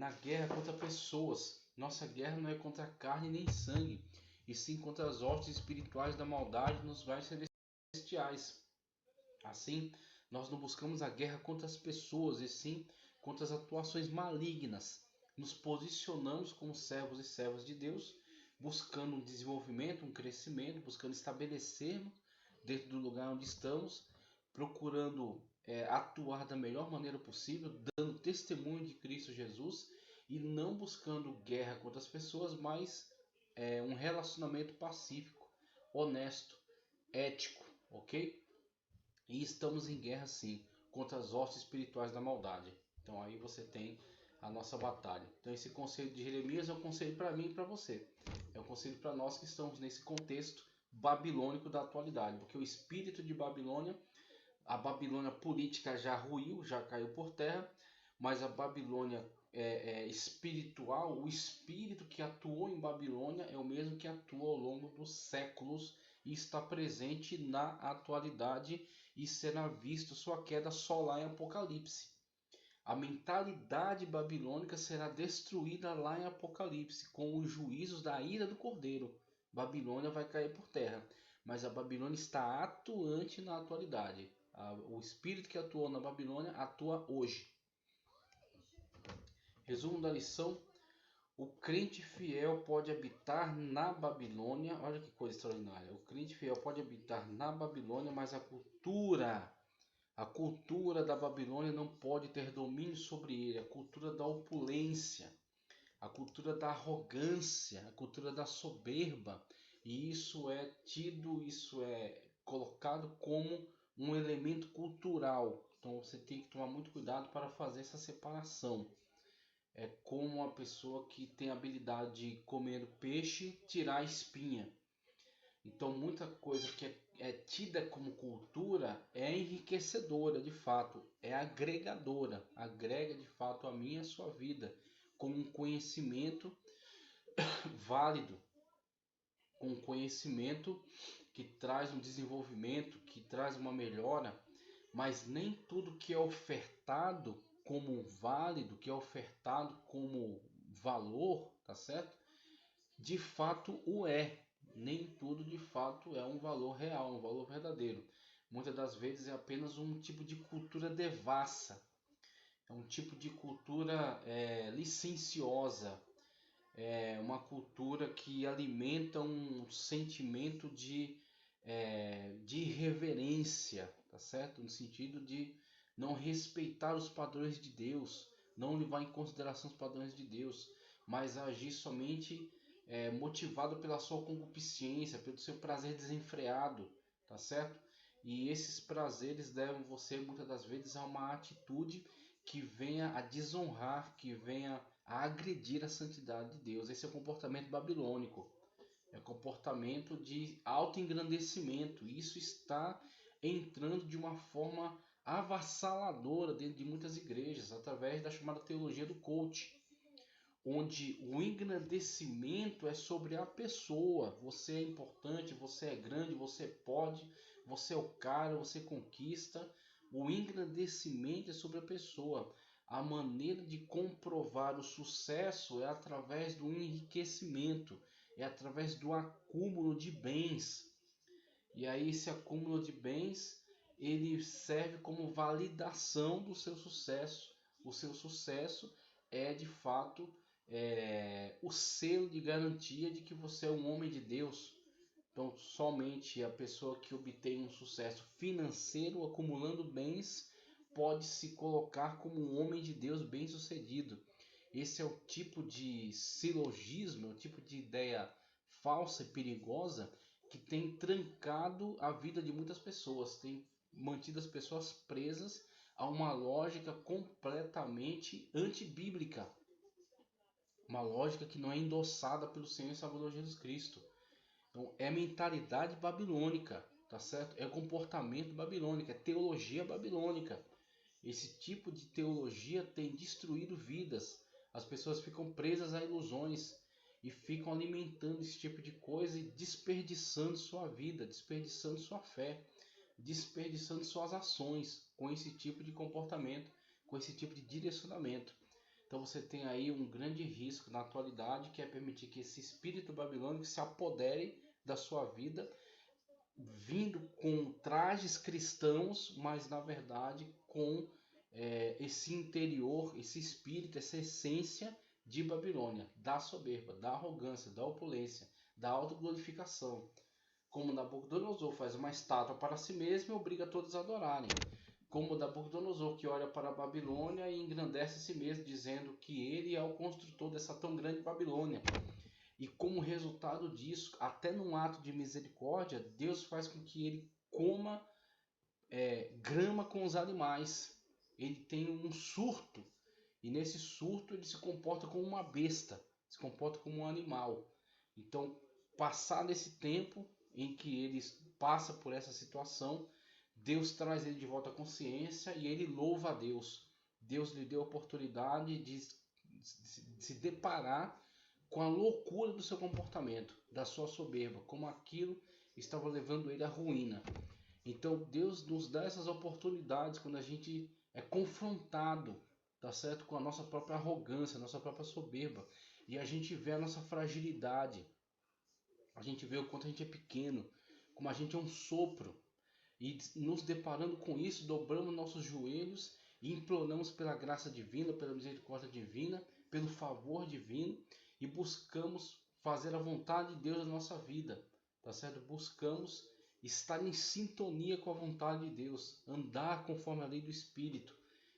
na guerra contra pessoas. Nossa guerra não é contra carne nem sangue, e sim contra as hostes espirituais da maldade nos lugares celestiais. Assim, nós não buscamos a guerra contra as pessoas, e sim contra as atuações malignas. Nos posicionamos como servos e servas de Deus, buscando um desenvolvimento, um crescimento, buscando estabelecermos dentro do lugar onde estamos, procurando atuar da melhor maneira possível, dando testemunho de Cristo Jesus e não buscando guerra contra as pessoas, mas um relacionamento pacífico, honesto, ético, ok? E estamos em guerra sim, contra as hostes espirituais da maldade. Então aí você tem a nossa batalha. Então esse conselho de Jeremias é um conselho para mim e para você. É um conselho para nós que estamos nesse contexto babilônico da atualidade. Porque o espírito de Babilônia, a Babilônia política já ruiu, já caiu por terra. Mas a Babilônia espiritual, o espírito que atuou em Babilônia é o mesmo que atua ao longo dos séculos e está presente na atualidade e será visto sua queda só lá em Apocalipse. A mentalidade babilônica será destruída lá em Apocalipse com os juízos da ira do Cordeiro. Babilônia vai cair por terra, mas a Babilônia está atuante na atualidade. O espírito que atuou na Babilônia atua hoje. Resumo da lição: o crente fiel pode habitar na Babilônia. Olha que coisa extraordinária. O crente fiel pode habitar na Babilônia, mas a cultura da Babilônia não pode ter domínio sobre ele. A cultura da opulência, a cultura da arrogância, a cultura da soberba. E isso é colocado como um elemento cultural. Então você tem que tomar muito cuidado para fazer essa separação. É como a pessoa que tem a habilidade de comer peixe tirar a espinha. Então muita coisa que é tida como cultura é enriquecedora de fato, é agregadora, agrega de fato a minha e a sua vida com um conhecimento válido, com um conhecimento que traz um desenvolvimento, que traz uma melhora, mas nem tudo que é ofertado como válido, que é ofertado como valor, tá certo? De fato o é. Nem tudo de fato é um valor real, um valor verdadeiro. Muitas das vezes é apenas um tipo de cultura devassa, é um tipo de cultura licenciosa, é uma cultura que alimenta um sentimento de irreverência, tá certo? No sentido de não respeitar os padrões de Deus, não levar em consideração os padrões de Deus, mas agir somente motivado pela sua concupiscência, pelo seu prazer desenfreado, tá certo? E esses prazeres levam você muitas das vezes a uma atitude que venha a desonrar, que venha a agredir a santidade de Deus. Esse é o comportamento babilônico. É o comportamento de autoengrandecimento. Isso está entrando de uma forma avassaladora dentro de muitas igrejas, através da chamada teologia do coach, onde o engrandecimento é sobre a pessoa. Você é importante, você é grande, você pode, você é o cara, você conquista. O engrandecimento é sobre a pessoa. A maneira de comprovar o sucesso é através do enriquecimento, é através do acúmulo de bens. E aí esse acúmulo de bens, ele serve como validação do seu sucesso. O seu sucesso é de fato o selo de garantia de que você é um homem de Deus. Então somente a pessoa que obtém um sucesso financeiro acumulando bens pode se colocar como um homem de Deus bem-sucedido. Esse é o tipo de silogismo, é o tipo de ideia falsa e perigosa que tem trancado a vida de muitas pessoas, tem mantido as pessoas presas a uma lógica completamente antibíblica, uma lógica que não é endossada pelo Senhor e Salvador Jesus Cristo. Então é mentalidade babilônica, tá certo? É comportamento babilônico, é teologia babilônica. Esse tipo de teologia tem destruído vidas. As pessoas ficam presas a ilusões e ficam alimentando esse tipo de coisa e desperdiçando sua vida, desperdiçando sua fé, desperdiçando suas ações com esse tipo de comportamento, com esse tipo de direcionamento. Então você tem aí um grande risco na atualidade, que é permitir que esse espírito babilônico se apodere da sua vida, vindo com trajes cristãos, mas na verdade com esse interior, esse espírito, essa essência de Babilônia, da soberba, da arrogância, da opulência, da autoglorificação. Como Nabucodonosor faz uma estátua para si mesmo e obriga todos a adorarem. Como Nabucodonosor, que olha para a Babilônia e engrandece a si mesmo, dizendo que ele é o construtor dessa tão grande Babilônia. E como resultado disso, até num ato de misericórdia, Deus faz com que ele coma grama com os animais. Ele tem um surto, e nesse surto ele se comporta como uma besta, se comporta como um animal. Então, passado esse tempo em que ele passa por essa situação, Deus traz ele de volta à consciência e ele louva a Deus. Deus lhe deu a oportunidade de se deparar com a loucura do seu comportamento, da sua soberba, como aquilo estava levando ele à ruína. Então Deus nos dá essas oportunidades quando a gente é confrontado, tá certo, com a nossa própria arrogância, a nossa própria soberba, e a gente vê a nossa fragilidade, a gente vê o quanto a gente é pequeno, como a gente é um sopro, e nos deparando com isso, dobramos nossos joelhos e imploramos pela graça divina, pela misericórdia divina, pelo favor divino, e buscamos fazer a vontade de Deus na nossa vida, tá certo? Buscamos estar em sintonia com a vontade de Deus, andar conforme a lei do Espírito,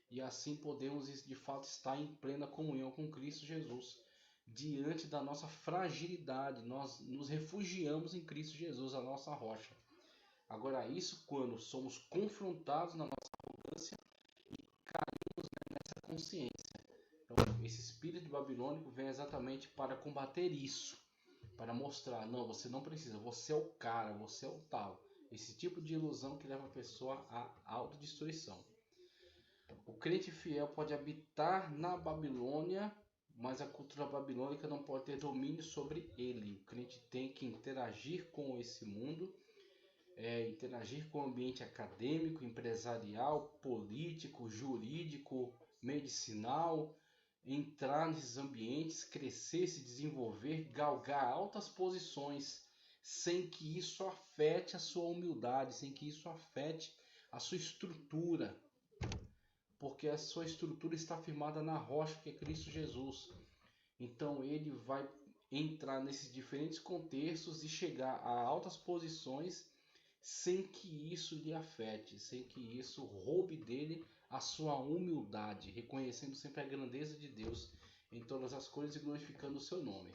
e assim podemos de fato estar em plena comunhão com Cristo Jesus. Diante da nossa fragilidade, nós nos refugiamos em Cristo Jesus, a nossa rocha. Agora, isso quando somos confrontados na nossa arrogância e caímos nessa consciência. Então, esse espírito babilônico vem exatamente para combater isso, para mostrar, não, você não precisa, você é o cara, você é o tal. Esse tipo de ilusão que leva a pessoa à autodestruição. O crente fiel pode habitar na Babilônia, mas a cultura babilônica não pode ter domínio sobre ele. O crente tem que interagir com esse mundo, interagir com o ambiente acadêmico, empresarial, político, jurídico, medicinal, entrar nesses ambientes, crescer, se desenvolver, galgar altas posições, sem que isso afete a sua humildade, sem que isso afete a sua estrutura, porque a sua estrutura está firmada na rocha que é Cristo Jesus. Então ele vai entrar nesses diferentes contextos e chegar a altas posições sem que isso lhe afete, sem que isso roube dele a sua humildade, reconhecendo sempre a grandeza de Deus em todas as coisas e glorificando o seu nome.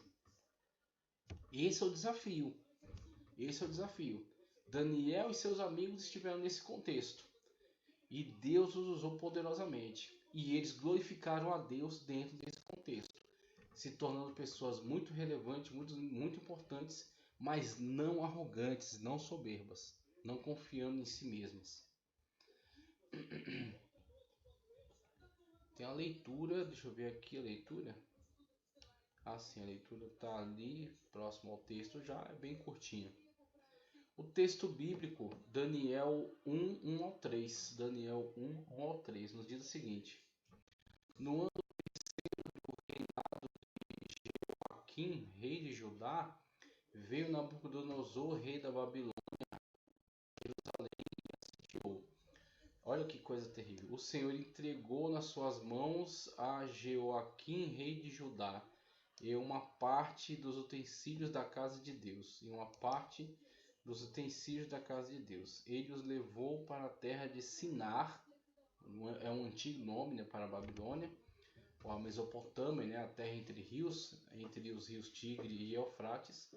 Esse é o desafio. Esse é o desafio. Daniel e seus amigos estiveram nesse contexto e Deus os usou poderosamente. E eles glorificaram a Deus dentro desse contexto, se tornando pessoas muito relevantes, muito importantes, mas não arrogantes, não soberbas, não confiando em si mesmas. Tem a leitura, deixa eu ver aqui a leitura. Ah, sim, a leitura está ali, próximo ao texto, já é bem curtinha. O texto bíblico, Daniel 1, 1 ao 3. Daniel 1, 1 ao 3, nos diz o seguinte. No ano do reinado de Joaquim, rei de Judá, veio Nabucodonosor, rei da Babilônia, Jerusalém e a sitiou. Olha que coisa terrível. O Senhor entregou nas suas mãos a Joaquim, rei de Judá, e uma parte dos utensílios da casa de Deus, Ele os levou para a terra de Sinar, é um antigo nome, né, para a Babilônia, ou a Mesopotâmia, né, a terra entre rios, entre os rios Tigre e Eufrates,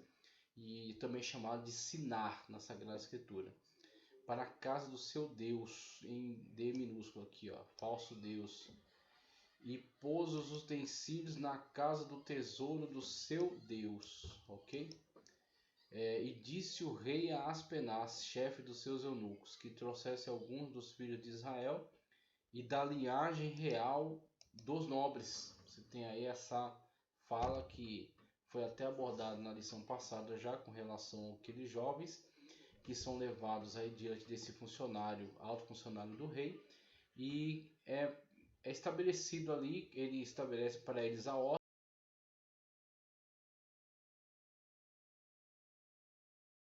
e também chamado de Sinar na Sagrada Escritura, para a casa do seu Deus, em D minúsculo aqui, ó, falso Deus, e pôs os utensílios na casa do tesouro do seu Deus, ok? E disse o rei a Aspenaz, chefe dos seus eunucos, que trouxesse alguns dos filhos de Israel e da linhagem real dos nobres. Você tem aí essa fala que foi até abordada na lição passada já com relação àqueles jovens que são levados aí diante desse funcionário, alto funcionário do rei, e é estabelecido ali, ele estabelece para eles a ordem.